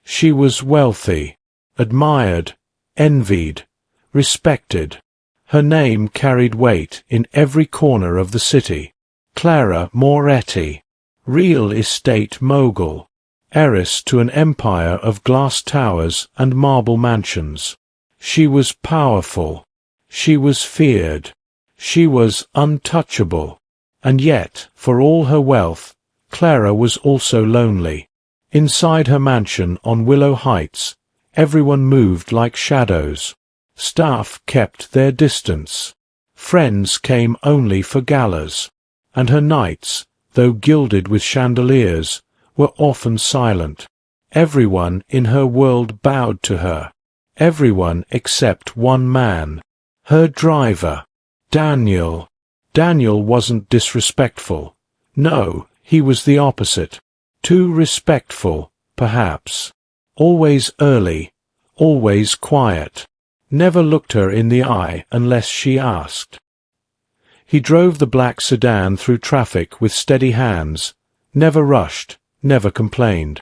She was wealthy, admired, envied, respected. Her name carried weight in every corner of the city. Clara Moretti, real estate mogul, heiress to an empire of glass towers and marble mansions. She was powerful. She was feared. She was untouchable. And yet, for all her wealth, Clara was also lonely. Inside her mansion on Willow Heights, everyone moved like shadows. Staff kept their distance. Friends came only for galas. And her nights, though gilded with chandeliers, were often silent. Everyone in her world bowed to her. Everyone except one man. Her driver, Daniel. Daniel wasn't disrespectful. No, he was the opposite. Too respectful, perhaps. Always early, always quiet. Never looked her in the eye unless she asked. He drove the black sedan through traffic with steady hands, never rushed, never complained.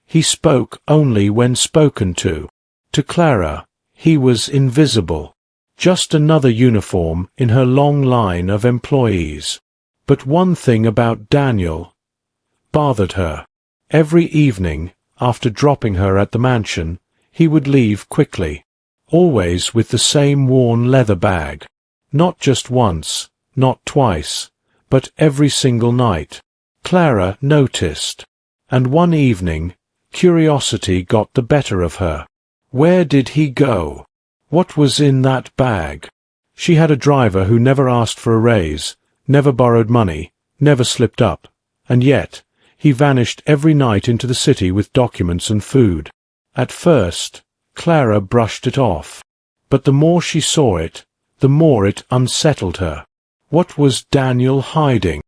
He spoke only when spoken to. To Clara, he was invisible, just another uniform in her long line of employees. But one thing about Daniel bothered her. Every evening, after dropping her at the mansion, he would leave quickly, always with the same worn leather bag. Not just once, not twice, but every single night. Clara noticed, and one evening, curiosity got the better of her. Where did he go? What was in that bag? She had a driver who never asked for a raise, never borrowed money, never slipped up, and yet he vanished every night into the city with documents and food. At first, Clara brushed it off, but the more she saw it, the more it unsettled her. What was Daniel hiding?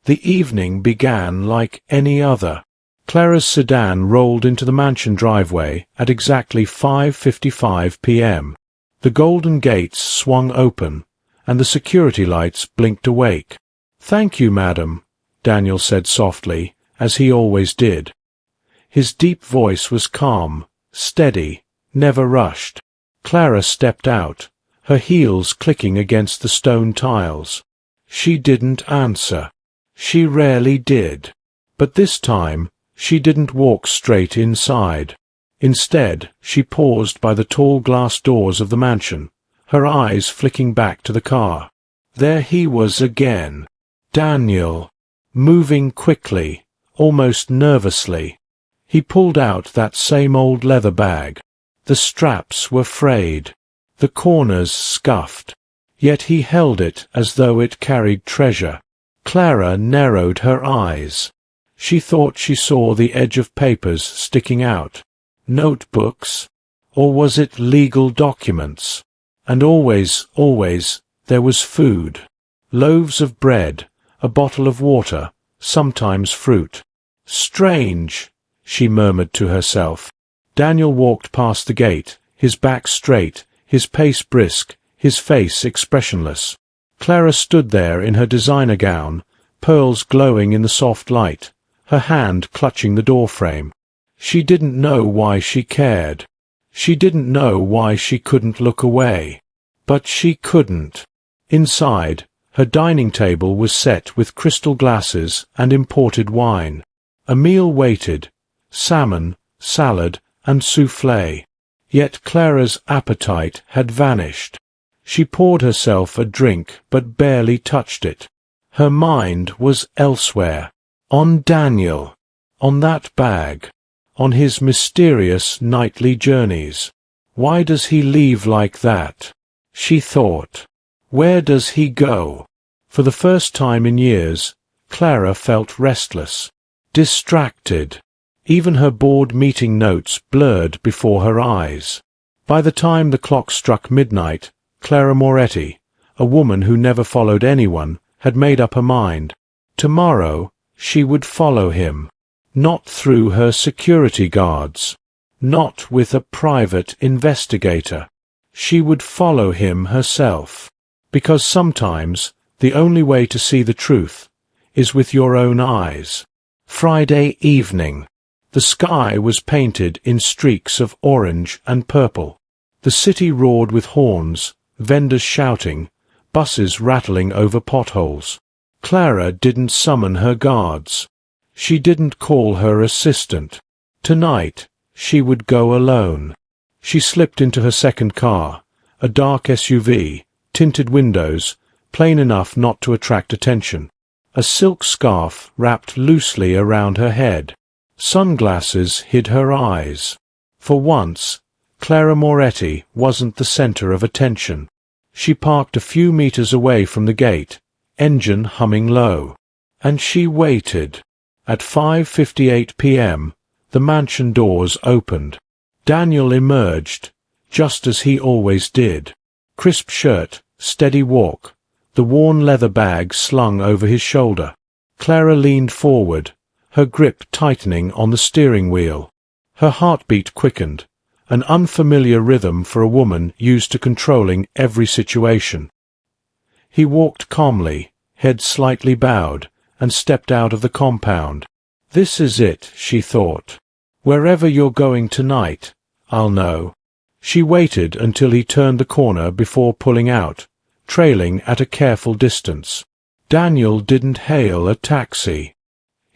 The evening began like any other. Clara's sedan rolled into the mansion driveway at exactly 5:55 p.m. The golden gates swung open, and the security lights blinked awake. "Thank you, madam," Daniel said softly, as he always did. His deep voice was calm, steady, never rushed. Clara stepped out, her heels clicking against the stone tiles. She didn't answer. She rarely did. But this time, she didn't walk straight inside. Instead, she paused by the tall glass doors of the mansion, her eyes flicking back to the car. There he was again. Daniel, moving quickly, almost nervously. He pulled out that same old leather bag. The straps were frayed, the corners scuffed, yet he held it as though it carried treasure. Clara narrowed her eyes. She thought she saw the edge of papers sticking out. Notebooks? Or was it legal documents? And always, there was food. Loaves of bread, a bottle of water, sometimes fruit. Strange, she murmured to herself. Daniel walked past the gate, his back straight, his pace brisk, his face expressionless. Clara stood there in her designer gown, pearls glowing in the soft light, her hand clutching the doorframe. She didn't know why she cared. She didn't know why she couldn't look away. But she couldn't. Inside, her dining table was set with crystal glasses and imported wine. A meal waited, salmon, salad, and soufflé. Yet Clara's appetite had vanished. She poured herself a drink but barely touched it. Her mind was elsewhere. On Daniel. On that bag. On his mysterious nightly journeys. Why does he leave like that? She thought. Where does he go? For the first time in years, Clara felt restless. Distracted. Even her board meeting notes blurred before her eyes. By the time the clock struck midnight, Clara Moretti, a woman who never followed anyone, had made up her mind. Tomorrow, she would follow him. Not through her security guards. Not with a private investigator. She would follow him herself. Because sometimes, the only way to see the truth is with your own eyes. Friday evening. The sky was painted in streaks of orange and purple. The city roared with horns, vendors shouting, buses rattling over potholes. Clara didn't summon her guards. She didn't call her assistant. Tonight, she would go alone. She slipped into her second car, a dark SUV, tinted windows, plain enough not to attract attention. A silk scarf wrapped loosely around her head. Sunglasses hid her eyes. For once, Clara Moretti wasn't the center of attention. She parked a few meters away from the gate, engine humming low. And she waited. At 5:58 p.m., the mansion doors opened. Daniel emerged, just as he always did. Crisp shirt, steady walk, the worn leather bag slung over his shoulder. Clara leaned forward, her grip tightening on the steering wheel. Her heartbeat quickened, an unfamiliar rhythm for a woman used to controlling every situation. He walked calmly, head slightly bowed, and stepped out of the compound. This is it, she thought. Wherever you're going tonight, I'll know. She waited until he turned the corner before pulling out, trailing at a careful distance. Daniel didn't hail a taxi.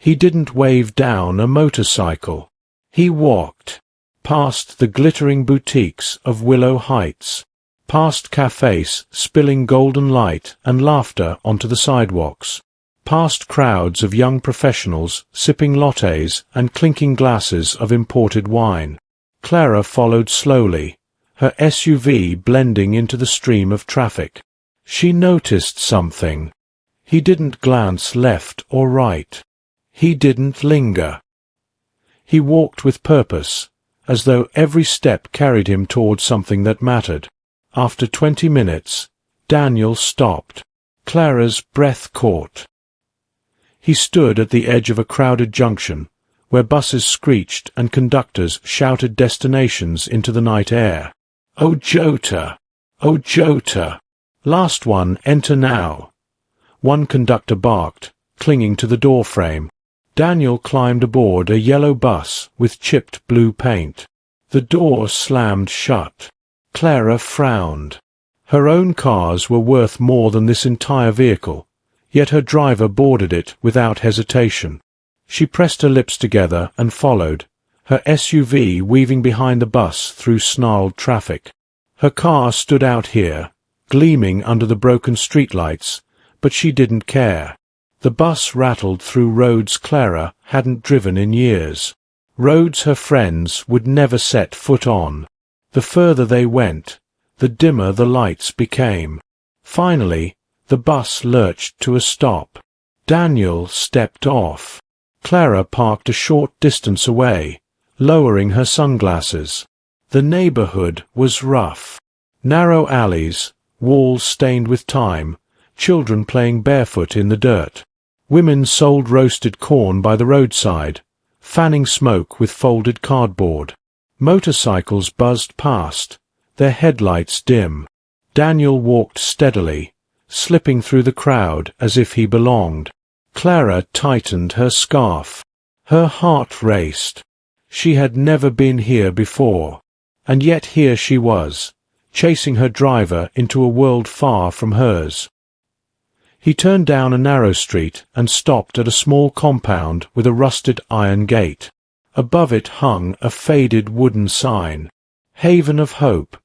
He didn't wave down a motorcycle. He walked. Past the glittering boutiques of Willow Heights. Past cafes spilling golden light and laughter onto the sidewalks. Past crowds of young professionals sipping lattes and clinking glasses of imported wine. Clara followed slowly, her SUV blending into the stream of traffic. She noticed something. He didn't glance left or right. He didn't linger. He walked with purpose, as though every step carried him toward something that mattered. After 20 minutes, Daniel stopped. Clara's breath caught. He stood at the edge of a crowded junction, where buses screeched and conductors shouted destinations into the night air. "Oh, Jota! Oh, Jota! Last one, enter now!" One conductor barked, clinging to the doorframe. Daniel climbed aboard a yellow bus with chipped blue paint. The door slammed shut. Clara frowned. Her own cars were worth more than this entire vehicle, yet her driver boarded it without hesitation. She pressed her lips together and followed, her SUV weaving behind the bus through snarled traffic. Her car stood out here, gleaming under the broken streetlights, but she didn't care. The bus rattled through roads Clara hadn't driven in years. Roads her friends would never set foot on. The further they went, the dimmer the lights became. Finally, the bus lurched to a stop. Daniel stepped off. Clara parked a short distance away, lowering her sunglasses. The neighborhood was rough. Narrow alleys, walls stained with time, children playing barefoot in the dirt. Women sold roasted corn by the roadside, fanning smoke with folded cardboard. Motorcycles buzzed past, their headlights dim. Daniel walked steadily, slipping through the crowd as if he belonged. Clara tightened her scarf. Her heart raced. She had never been here before, and yet here she was, chasing her driver into a world far from hers. He turned down a narrow street and stopped at a small compound with a rusted iron gate. Above it hung a faded wooden sign. Haven of Hope.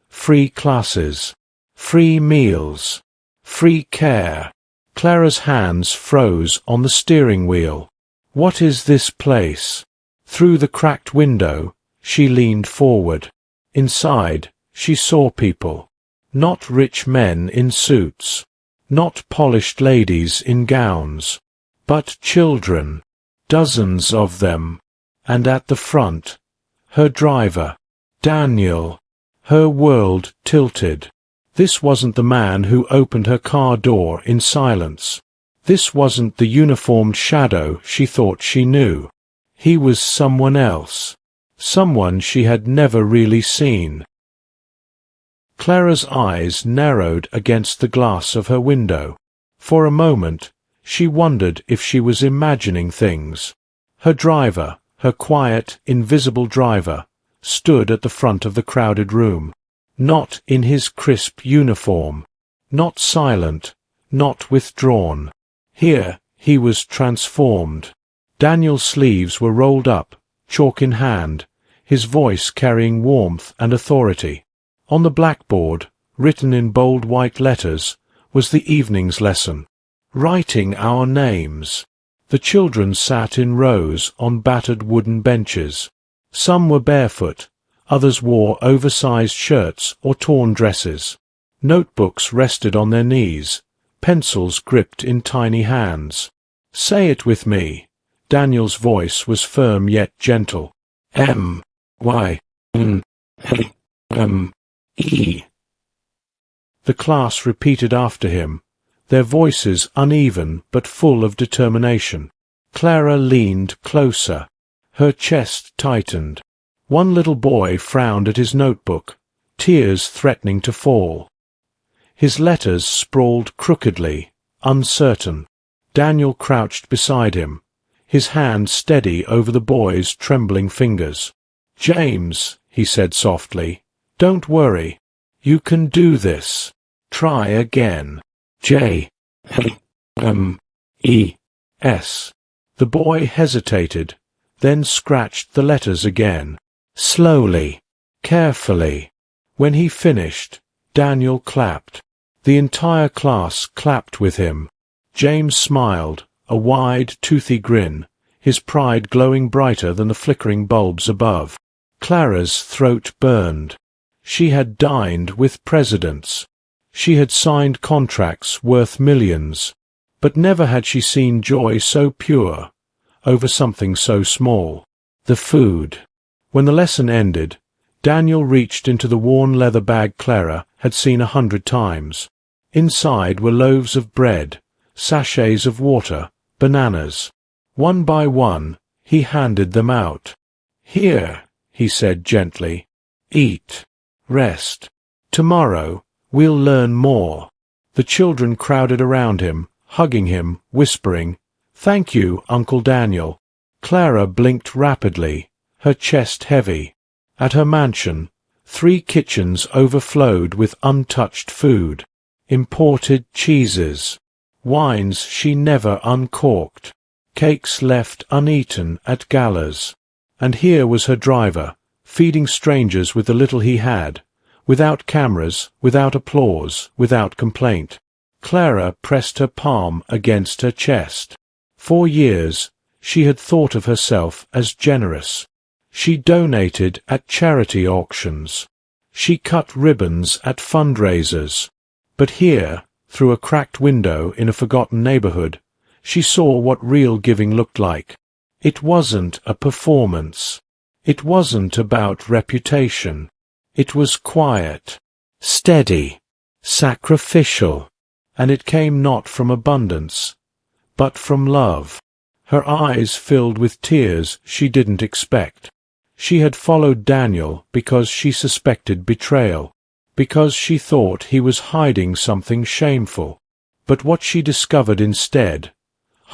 Free classes. Free meals. Free care. Clara's hands froze on the steering wheel. What is this place? Through the cracked window, she leaned forward. Inside, she saw people. Not rich men in suits. Not polished ladies in gowns, but children, dozens of them, and at the front, her driver, Daniel. Her world tilted. This wasn't the man who opened her car door in silence. This wasn't the uniformed shadow she thought she knew. He was someone else, someone she had never really seen. Clara's eyes narrowed against the glass of her window. For a moment, she wondered if she was imagining things. Her driver, her quiet, invisible driver, stood at the front of the crowded room. Not in his crisp uniform, not silent, not withdrawn. Here he was transformed. Daniel's sleeves were rolled up, chalk in hand, his voice carrying warmth and authority. On the blackboard, written in bold white letters, was the evening's lesson. Writing our names. The children sat in rows on battered wooden benches. Some were barefoot, others wore oversized shirts or torn dresses. Notebooks rested on their knees, pencils gripped in tiny hands. "Say it with me." Daniel's voice was firm yet gentle. M-Y-N-A-M-E. The class repeated after him, their voices uneven but full of determination. Clara leaned closer. Her chest tightened. One little boy frowned at his notebook, tears threatening to fall. His letters sprawled crookedly, uncertain. Daniel crouched beside him, his hand steady over the boy's trembling fingers. "James," he said softly, "don't worry. You can do this. Try again. J-A-M-E-S." The boy hesitated, then scratched the letters again. Slowly, carefully. When he finished, Daniel clapped. The entire class clapped with him. James smiled, a wide, toothy grin, his pride glowing brighter than the flickering bulbs above. Clara's throat burned. She had dined with presidents. She had signed contracts worth millions, but never had she seen joy so pure over something so small. The food. When the lesson ended, Daniel reached into the worn leather bag Clara had seen 100 times. Inside were loaves of bread, sachets of water, bananas. One by one, he handed them out. "Here," he said gently. "Eat. Rest. Tomorrow, we'll learn more." The children crowded around him, hugging him, whispering, "Thank you, Uncle Daniel." Clara blinked rapidly, her chest heavy. At her mansion, 3 kitchens overflowed with untouched food, imported cheeses, wines she never uncorked, cakes left uneaten at galas. And here was her driver, feeding strangers with the little he had, without cameras, without applause, without complaint. Clara pressed her palm against her chest. For years, she had thought of herself as generous. She donated at charity auctions. She cut ribbons at fundraisers. But here, through a cracked window in a forgotten neighborhood, she saw what real giving looked like. It wasn't a performance. It wasn't about reputation. It was quiet, steady, sacrificial, and it came not from abundance, but from love. Her eyes filled with tears she didn't expect. She had followed Daniel because she suspected betrayal, because she thought he was hiding something shameful. But what she discovered instead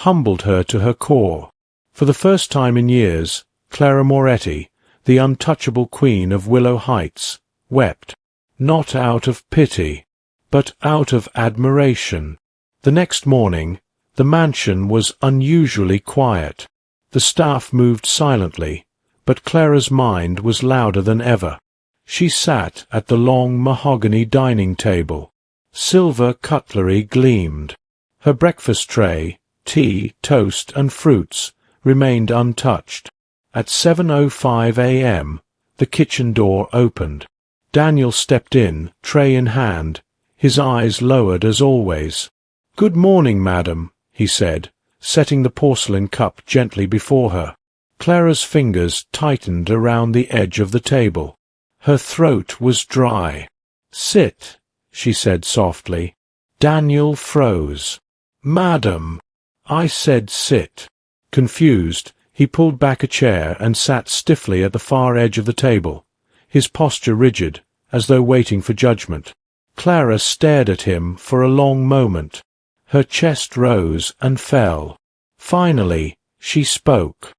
humbled her to her core. For the first time in years, Clara Moretti, the untouchable queen of Willow Heights, wept, not out of pity, but out of admiration. The next morning, the mansion was unusually quiet. The staff moved silently, but Clara's mind was louder than ever. She sat at the long mahogany dining table. Silver cutlery gleamed. Her breakfast tray, tea, toast, and fruits remained untouched. At 7:05 a.m., the kitchen door opened. Daniel stepped in, tray in hand, his eyes lowered as always. "Good morning, madam," he said, setting the porcelain cup gently before her. Clara's fingers tightened around the edge of the table. Her throat was dry. "Sit," she said softly. Daniel froze. "Madam, I said sit." Confused, he pulled back a chair and sat stiffly at the far edge of the table, his posture rigid, as though waiting for judgment. Clara stared at him for a long moment. Her chest rose and fell. Finally, she spoke.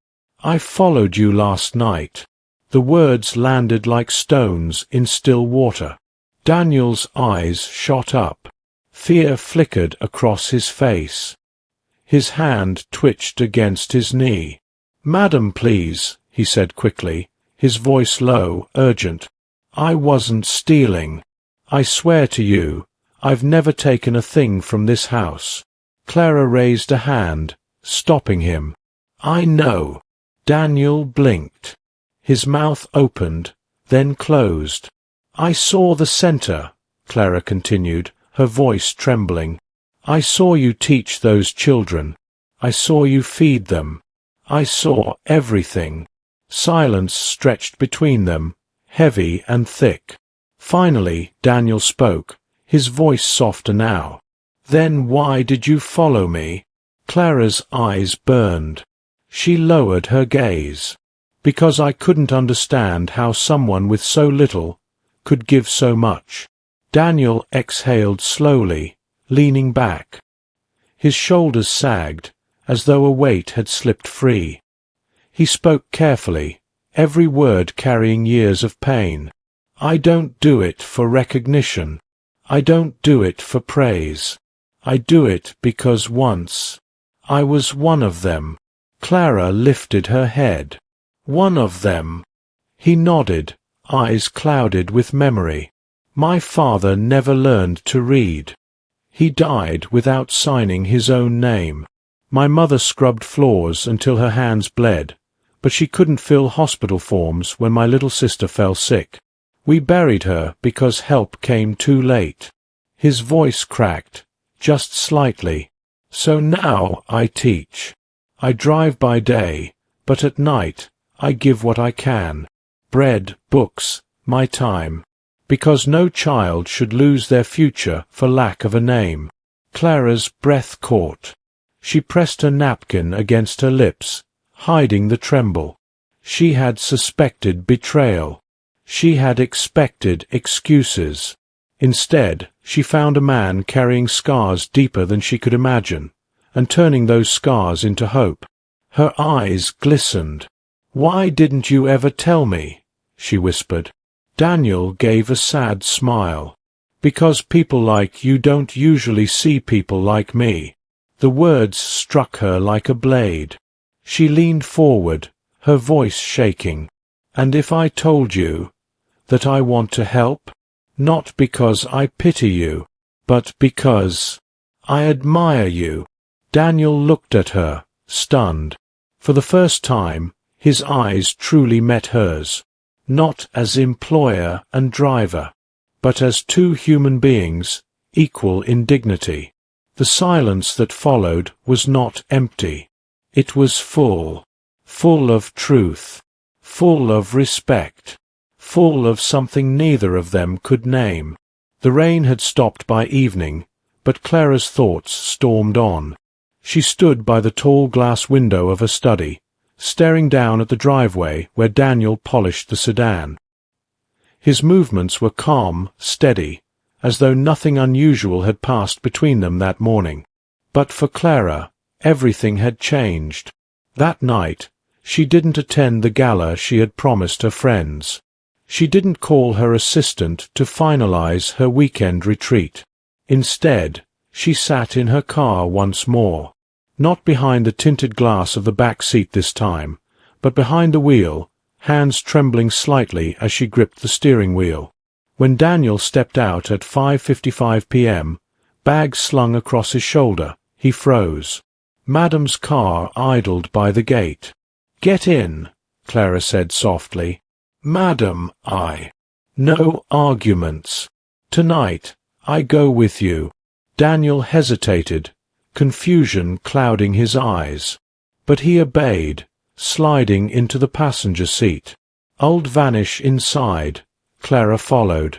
I followed you last night. The words landed like stones in still water. Daniel's eyes shot up. Fear flickered across his face. His hand twitched against his knee. "Madam, please," he said quickly, his voice low, urgent. "I wasn't stealing. I swear to you, I've never taken a thing from this house." Clara raised a hand, stopping him. "I know." Daniel blinked. His mouth opened, then closed. "I saw the center," Clara continued, her voice trembling. "I saw you teach those children. I saw you feed them. I saw everything." Silence stretched between them, heavy and thick. Finally, Daniel spoke, his voice softer now. "Then why did you follow me?" Clara's eyes burned. She lowered her gaze. "Because I couldn't understand how someone with so little could give so much." Daniel exhaled slowly, leaning back. His shoulders sagged, as though a weight had slipped free. He spoke carefully, every word carrying years of pain. "I don't do it for recognition. I don't do it for praise. I do it because once I was one of them." Clara lifted her head. "One of them?" He nodded, eyes clouded with memory. "My father never learned to read. He died without signing his own name. My mother scrubbed floors until her hands bled, but she couldn't fill hospital forms when my little sister fell sick. We buried her because help came too late." His voice cracked, just slightly. "So now I teach. I drive by day, but at night I give what I can. Bread, books, my time. Because no child should lose their future for lack of a name." Clara's breath caught. She pressed her napkin against her lips, hiding the tremble. She had suspected betrayal. She had expected excuses. Instead, she found a man carrying scars deeper than she could imagine, and turning those scars into hope. Her eyes glistened. "Why didn't you ever tell me?" she whispered. Daniel gave a sad smile. "Because people like you don't usually see people like me." The words struck her like a blade. She leaned forward, her voice shaking. "And if I told you that I want to help? Not because I pity you, but because I admire you." Daniel looked at her, stunned. For the first time, his eyes truly met hers, not as employer and driver, but as two human beings, equal in dignity. The silence that followed was not empty. It was full, full of truth, full of respect, full of something neither of them could name. The rain had stopped by evening, but Clara's thoughts stormed on. She stood by the tall glass window of her study, staring down at the driveway where Daniel polished the sedan. His movements were calm, steady, as though nothing unusual had passed between them that morning. But for Clara, everything had changed. That night, she didn't attend the gala she had promised her friends. She didn't call her assistant to finalize her weekend retreat. Instead, she sat in her car once more. Not behind the tinted glass of the back seat this time, but behind the wheel, hands trembling slightly as she gripped the steering wheel. When Daniel stepped out at 5:55 p.m., bag slung across his shoulder, he froze. Madam's car idled by the gate. "Get in," Clara said softly. "Madam, No arguments. Tonight, I go with you." Daniel hesitated, confusion clouding his eyes. But he obeyed, sliding into the passenger seat. Old vanish inside, Clara followed.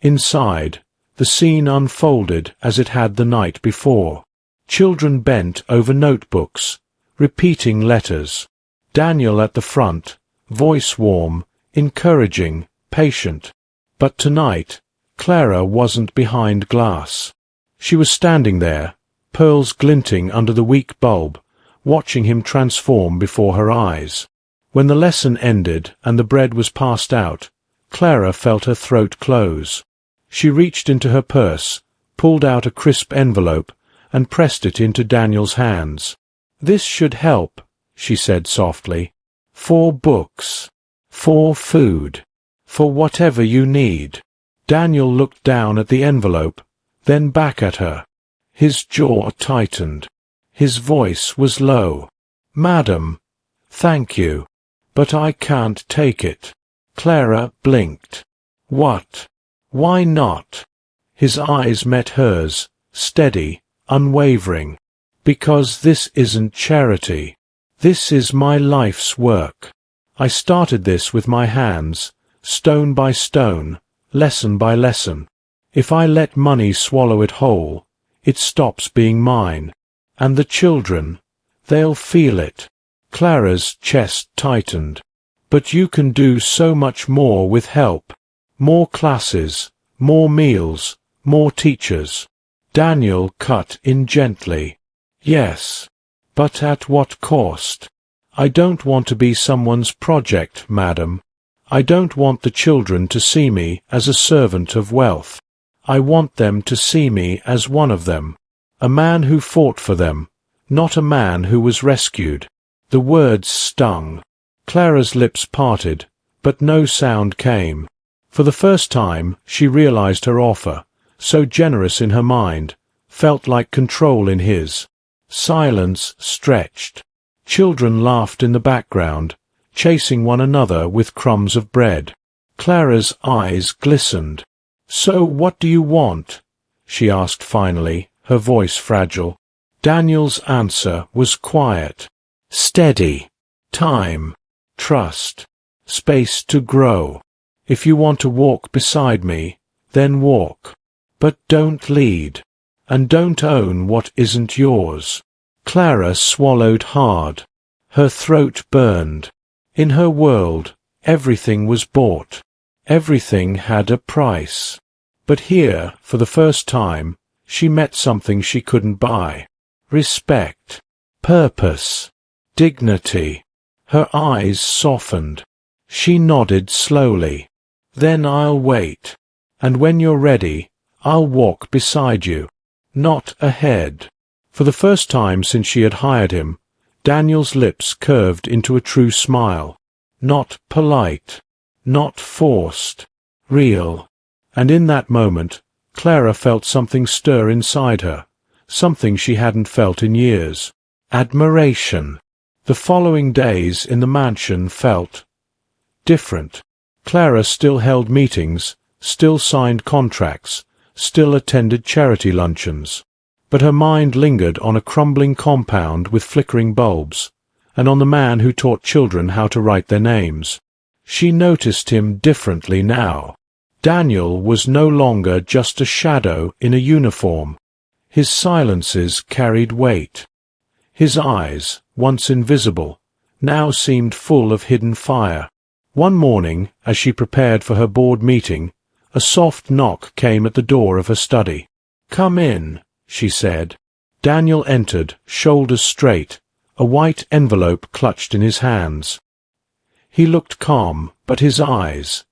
Inside, the scene unfolded as it had the night before. Children bent over notebooks, repeating letters. Daniel at the front, voice warm, encouraging, patient. But tonight, Clara wasn't behind glass. She was standing there, pearls glinting under the weak bulb, watching him transform before her eyes. When the lesson ended and the bread was passed out, Clara felt her throat close. She reached into her purse, pulled out a crisp envelope, and pressed it into Daniel's hands. "This should help," she said softly. "For books, for food, for whatever you need." Daniel looked down at the envelope, then back at her. His jaw tightened. His voice was low. "Madam, thank you, but I can't take it." Clara blinked. "What? Why not?" His eyes met hers, steady, unwavering. "Because this isn't charity. This is my life's work. I started this with my hands, stone by stone, lesson by lesson. If I let money swallow it whole, it stops being mine. And the children, they'll feel it." Clara's chest tightened. "But you can do so much more with help. More classes, more meals, more teachers." Daniel cut in gently. "Yes, but at what cost? I don't want to be someone's project, madam. I don't want the children to see me as a servant of wealth. I want them to see me as one of them, a man who fought for them, not a man who was rescued." The words stung. Clara's lips parted, but no sound came. For the first time, she realized her offer, so generous in her mind, felt like control in his. Silence stretched. Children laughed in the background, chasing one another with crumbs of bread. Clara's eyes glistened. "So what do you want?" she asked finally, her voice fragile. Daniel's answer was quiet. "Steady. Time. Trust. Space to grow. If you want to walk beside me, then walk. But don't lead. And don't own what isn't yours." Clara swallowed hard. Her throat burned. In her world, everything was bought. Everything had a price. But here, for the first time, she met something she couldn't buy. Respect. Purpose. Dignity. Her eyes softened. She nodded slowly. "Then I'll wait. And when you're ready, I'll walk beside you. Not ahead." For the first time since she had hired him, Daniel's lips curved into a true smile. Not polite. Not forced. Real. And in that moment, Clara felt something stir inside her, something she hadn't felt in years. Admiration. The following days in the mansion felt different. Clara still held meetings, still signed contracts, still attended charity luncheons. But her mind lingered on a crumbling compound with flickering bulbs, and on the man who taught children how to write their names. She noticed him differently now. Daniel was no longer just a shadow in a uniform. His silences carried weight. His eyes, once invisible, now seemed full of hidden fire. One morning, as she prepared for her board meeting, a soft knock came at the door of her study. "Come in," she said. Daniel entered, shoulders straight, a white envelope clutched in his hands. He looked calm, but his eyes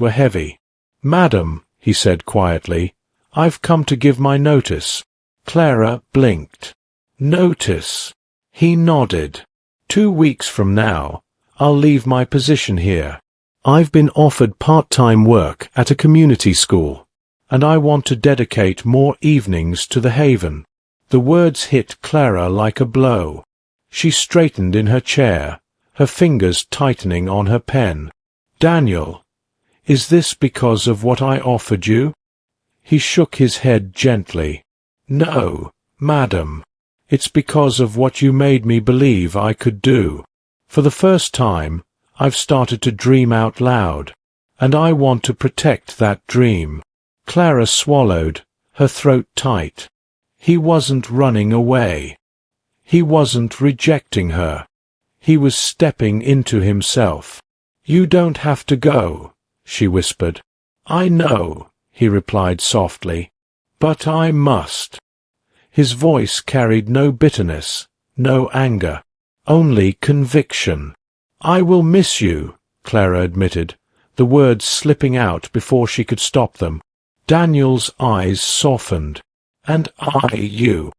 were heavy. "Madam," he said quietly, "I've come to give my notice." Clara blinked. "Notice?" He nodded. 2 weeks from now, I'll leave my position here. I've been offered part-time work at a community school, and I want to dedicate more evenings to the Haven." The words hit Clara like a blow. She straightened in her chair, her fingers tightening on her pen. "Daniel, is this because of what I offered you?" He shook his head gently. "No, madam. It's because of what you made me believe I could do. For the first time, I've started to dream out loud, and I want to protect that dream." Clara swallowed, her throat tight. He wasn't running away. He wasn't rejecting her. He was stepping into himself. "You don't have to go," she whispered. "I know," he replied softly, "but I must." His voice carried no bitterness, no anger, only conviction. "I will miss you," Clara admitted, the words slipping out before she could stop them. Daniel's eyes softened. "And you."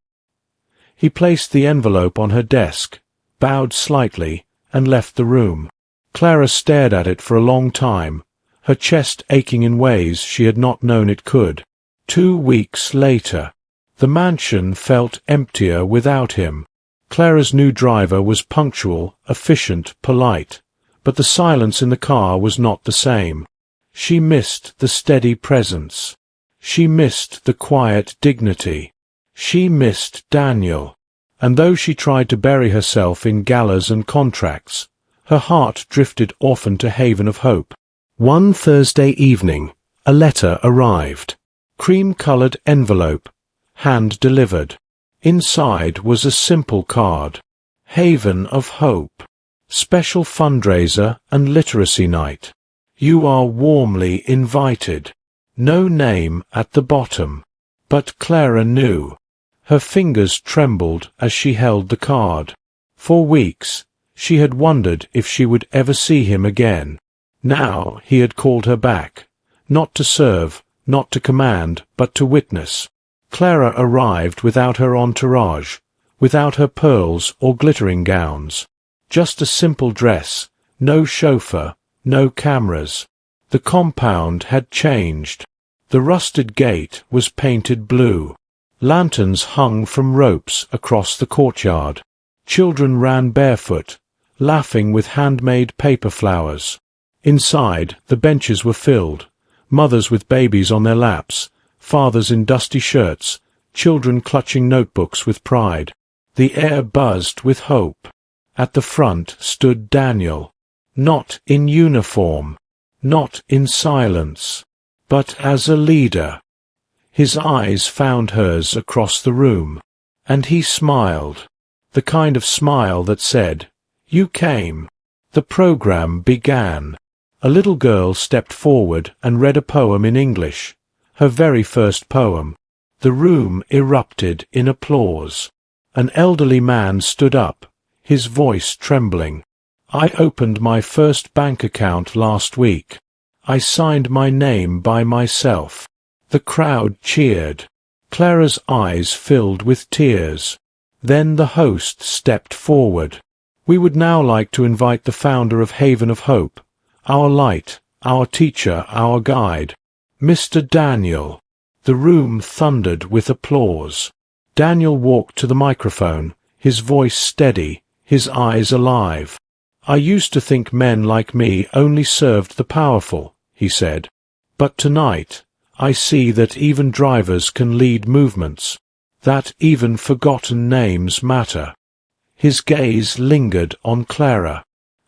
He placed the envelope on her desk, bowed slightly, and left the room. Clara stared at it for a long time, her chest aching in ways she had not known it could. 2 weeks later. The mansion felt emptier without him. Clara's new driver was punctual, efficient, polite, but the silence in the car was not the same. She missed the steady presence. She missed the quiet dignity. She missed Daniel. And though she tried to bury herself in galas and contracts, her heart drifted often to Haven of Hope. One Thursday evening, a letter arrived. Cream-colored envelope, hand-delivered. Inside was a simple card. Haven of Hope. Special fundraiser and literacy night. You are warmly invited. No name at the bottom. But Clara knew. Her fingers trembled as she held the card. For weeks, she had wondered if she would ever see him again. Now he had called her back, not to serve, not to command, but to witness. Clara arrived without her entourage, without her pearls or glittering gowns. Just a simple dress, no chauffeur, no cameras. The compound had changed. The rusted gate was painted blue. Lanterns hung from ropes across the courtyard. Children ran barefoot, laughing with handmade paper flowers. Inside, the benches were filled, mothers with babies on their laps, fathers in dusty shirts, children clutching notebooks with pride. The air buzzed with hope. At the front stood Daniel, not in uniform, not in silence, but as a leader. His eyes found hers across the room, and he smiled, the kind of smile that said, "You came." The program began. A little girl stepped forward and read a poem in English, her very first poem. The room erupted in applause. An elderly man stood up, his voice trembling. "I opened my first bank account last week. I signed my name by myself." The crowd cheered. Clara's eyes filled with tears. Then the host stepped forward. "We would now like to invite the founder of Haven of Hope, our light, our teacher, our guide, Mr. Daniel." The room thundered with applause. Daniel walked to the microphone, his voice steady, his eyes alive. "I used to think men like me only served the powerful," he said. "But tonight, I see that even drivers can lead movements, that even forgotten names matter." His gaze lingered on Clara.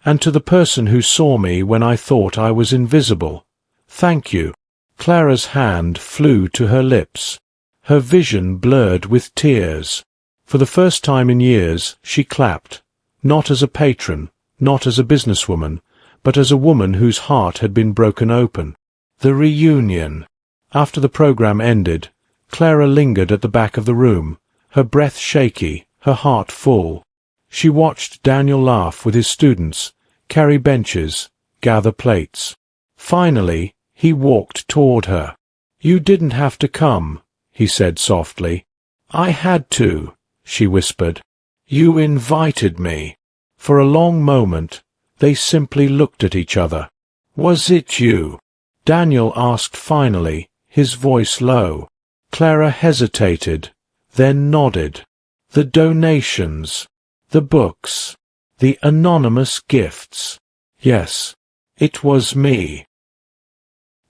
"And to the person who saw me when I thought I was invisible, thank you." Clara's hand flew to her lips. Her vision blurred with tears. For the first time in years, she clapped, not as a patron, not as a businesswoman, but as a woman whose heart had been broken open. The reunion. After the program ended, Clara lingered at the back of the room, her breath shaky, her heart full. She watched Daniel laugh with his students, carry benches, gather plates. Finally, he walked toward her. "You didn't have to come," he said softly. "I had to," she whispered. "You invited me." For a long moment, they simply looked at each other. "Was it you?" Daniel asked finally, his voice low. Clara hesitated, then nodded. "The donations, the books, the anonymous gifts. Yes, it was me."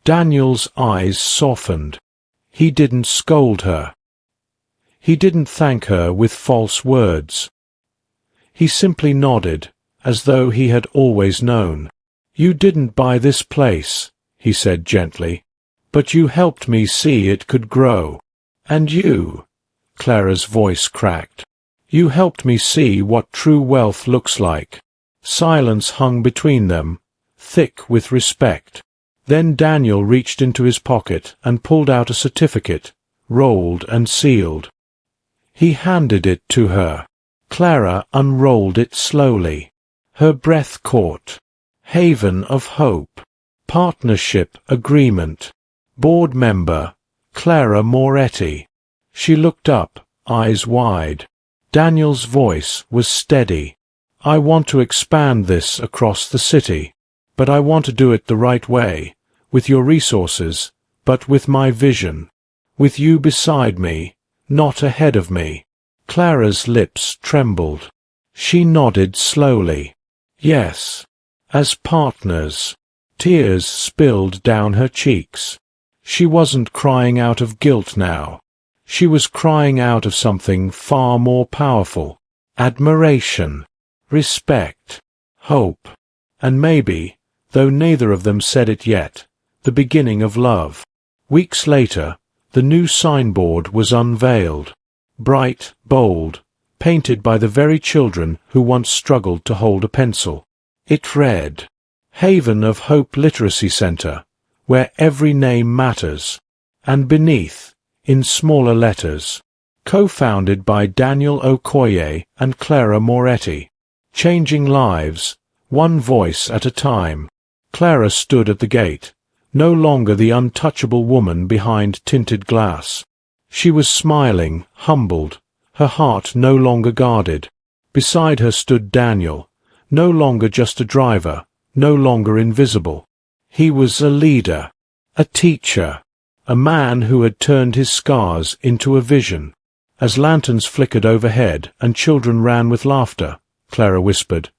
Daniel's eyes softened. He didn't scold her. He didn't thank her with false words. He simply nodded, as though he had always known. "You didn't buy this place," he said gently, "but you helped me see it could grow. And you," Clara's voice cracked, "you helped me see what true wealth looks like." Silence hung between them, thick with respect. Then Daniel reached into his pocket and pulled out a certificate, rolled and sealed. He handed it to her. Clara unrolled it slowly. Her breath caught. Haven of hope. Partnership agreement. Board member, Clara Moretti. She looked up, eyes wide. Daniel's voice was steady. I want to expand this across the city, but I want to do it the right way, with your resources, but with my vision. With you beside me, not ahead of me. Clara's lips trembled. She nodded slowly. Yes. As partners. Tears spilled down her cheeks. She wasn't crying out of guilt now. She was crying out of something far more powerful. Admiration. Respect. Hope. And maybe, though neither of them said it yet, the beginning of love. Weeks later, the new signboard was unveiled. Bright, bold, painted by the very children who once struggled to hold a pencil. It read, Haven of Hope Literacy Center, where every name matters. And beneath, in smaller letters, co-founded by Daniel Okoye and Clara Moretti. Changing lives, one voice at a time. Clara stood at the gate, no longer the untouchable woman behind tinted glass. She was smiling, humbled, her heart no longer guarded. Beside her stood Daniel, no longer just a driver, no longer invisible. He was a leader, a teacher, a man who had turned his scars into a vision. As lanterns flickered overhead and children ran with laughter, Clara whispered,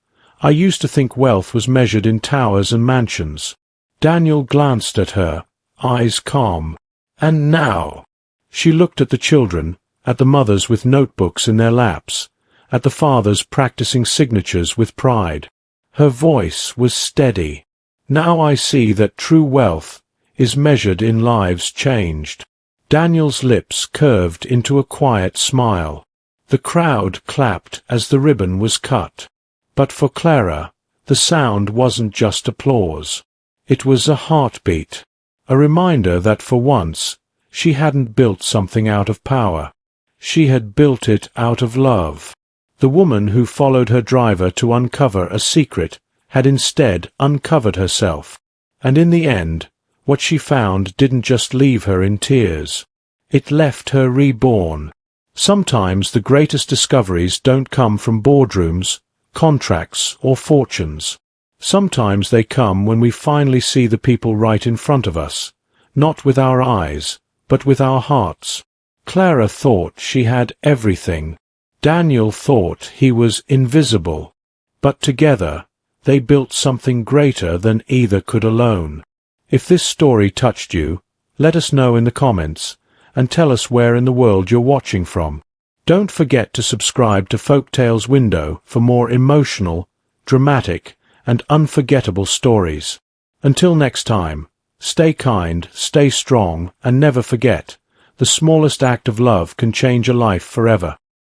I used to think wealth was measured in towers and mansions. Daniel glanced at her, eyes calm. And now? She looked at the children, at the mothers with notebooks in their laps, at the fathers practicing signatures with pride. Her voice was steady. Now I see that true wealth is measured in lives changed. Daniel's lips curved into a quiet smile. The crowd clapped as the ribbon was cut. But for Clara, the sound wasn't just applause. It was a heartbeat, a reminder that for once, she hadn't built something out of power. She had built it out of love. The woman who followed her driver to uncover a secret had instead uncovered herself. And in the end, what she found didn't just leave her in tears. It left her reborn. Sometimes the greatest discoveries don't come from boardrooms, contracts, or fortunes. Sometimes they come when we finally see the people right in front of us, not with our eyes, but with our hearts. Clara thought she had everything. Daniel thought he was invisible. But together, they built something greater than either could alone. If this story touched you, let us know in the comments, and tell us where in the world you're watching from. Don't forget to subscribe to Folktales Window for more emotional, dramatic, and unforgettable stories. Until next time, stay kind, stay strong, and never forget, the smallest act of love can change a life forever.